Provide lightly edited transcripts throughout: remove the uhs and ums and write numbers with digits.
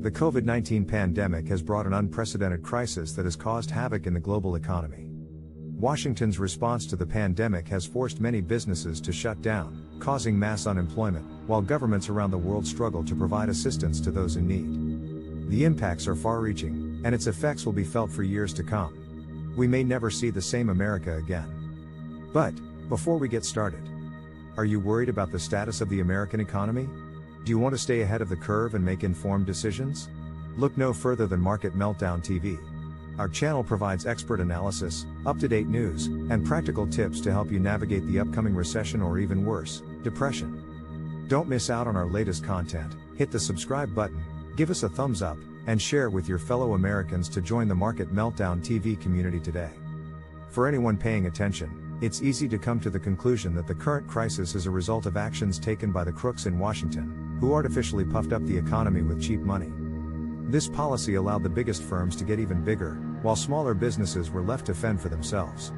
The COVID-19 pandemic has brought an unprecedented crisis that has caused havoc in the global economy. Washington's response to the pandemic has forced many businesses to shut down, causing mass unemployment, while governments around the world struggle to provide assistance to those in need. The impacts are far-reaching, and its effects will be felt for years to come. We may never see the same America again. But, before we get started, are you worried about the status of the American economy? Do you want to stay ahead of the curve and make informed decisions? Look no further than Market Meltdown TV. Our channel provides expert analysis, up-to-date news, and practical tips to help you navigate the upcoming recession or even worse, depression. Don't miss out on our latest content. Hit the subscribe button, give us a thumbs up, and share with your fellow Americans to join the Market Meltdown TV community today. For anyone paying attention, it's easy to come to the conclusion that the current crisis is a result of actions taken by the crooks in Washington, who artificially puffed up the economy with cheap money. This policy allowed the biggest firms to get even bigger, while smaller businesses were left to fend for themselves.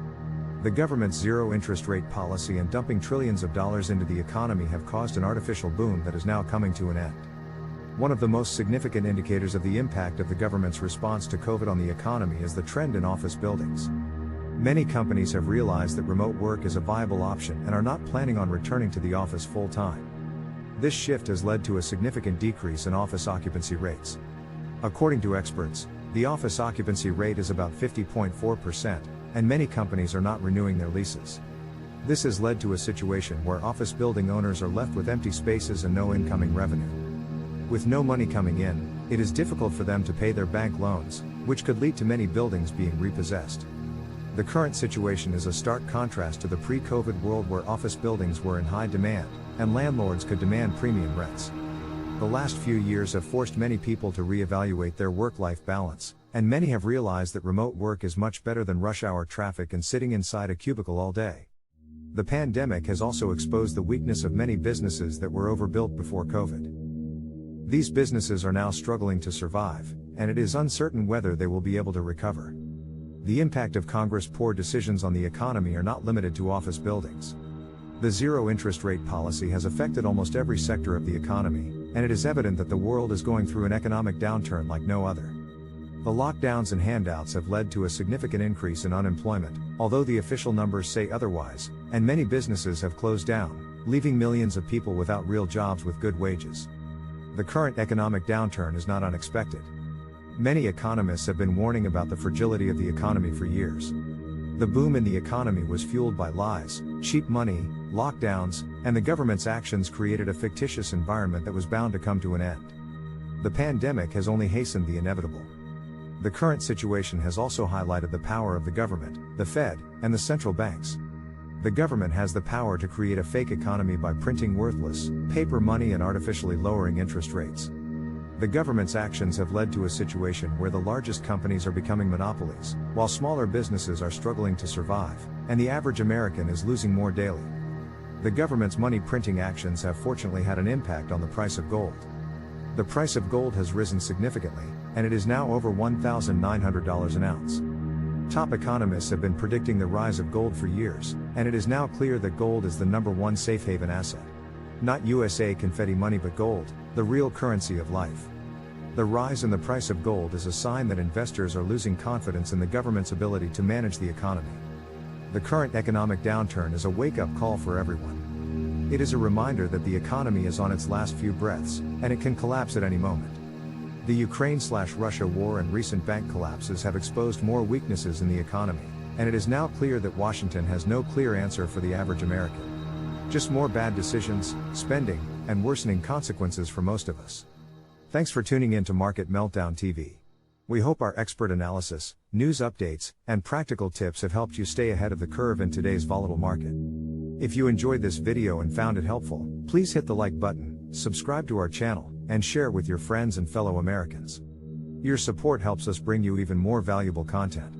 The government's zero-interest rate policy and dumping trillions of dollars into the economy have caused an artificial boom that is now coming to an end. One of the most significant indicators of the impact of the government's response to COVID on the economy is the trend in office buildings. Many companies have realized that remote work is a viable option and are not planning on returning to the office full-time. This shift has led to a significant decrease in office occupancy rates. According to experts, the office occupancy rate is about 50.4%, and many companies are not renewing their leases. This has led to a situation where office building owners are left with empty spaces and no incoming revenue. With no money coming in, it is difficult for them to pay their bank loans, which could lead to many buildings being repossessed. The current situation is a stark contrast to the pre-COVID world where office buildings were in high demand, and landlords could demand premium rents. The last few years have forced many people to reevaluate their work-life balance, and many have realized that remote work is much better than rush-hour traffic and sitting inside a cubicle all day. The pandemic has also exposed the weakness of many businesses that were overbuilt before COVID. These businesses are now struggling to survive, and it is uncertain whether they will be able to recover. The impact of Congress' poor decisions on the economy are not limited to office buildings. The zero-interest rate policy has affected almost every sector of the economy, and it is evident that the world is going through an economic downturn like no other. The lockdowns and handouts have led to a significant increase in unemployment, although the official numbers say otherwise, and many businesses have closed down, leaving millions of people without real jobs with good wages. The current economic downturn is not unexpected. Many economists have been warning about the fragility of the economy for years. The boom in the economy was fueled by lies, cheap money, lockdowns, and the government's actions created a fictitious environment that was bound to come to an end. The pandemic has only hastened the inevitable. The current situation has also highlighted the power of the government, the Fed, and the central banks. The government has the power to create a fake economy by printing worthless, paper money and artificially lowering interest rates. The government's actions have led to a situation where the largest companies are becoming monopolies, while smaller businesses are struggling to survive, and the average American is losing more daily. The government's money printing actions have fortunately had an impact on the price of gold. The price of gold has risen significantly, and it is now over $1,900 an ounce. Top economists have been predicting the rise of gold for years, and it is now clear that gold is the #1 safe haven asset. Not USA confetti money but gold, the real currency of life. The rise in the price of gold is a sign that investors are losing confidence in the government's ability to manage the economy. The current economic downturn is a wake-up call for everyone. It is a reminder that the economy is on its last few breaths, and it can collapse at any moment. The Ukraine-Russia war and recent bank collapses have exposed more weaknesses in the economy, and it is now clear that Washington has no clear answer for the average American. Just more bad decisions, spending, and worsening consequences for most of us. Thanks for tuning in to Market Meltdown TV. We hope our expert analysis, news updates, and practical tips have helped you stay ahead of the curve in today's volatile market. If you enjoyed this video and found it helpful, please hit the like button, subscribe to our channel, and share with your friends and fellow Americans. Your support helps us bring you even more valuable content.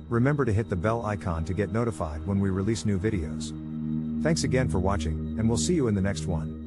Remember to hit the bell icon to get notified when we release new videos. Thanks again for watching, and we'll see you in the next one.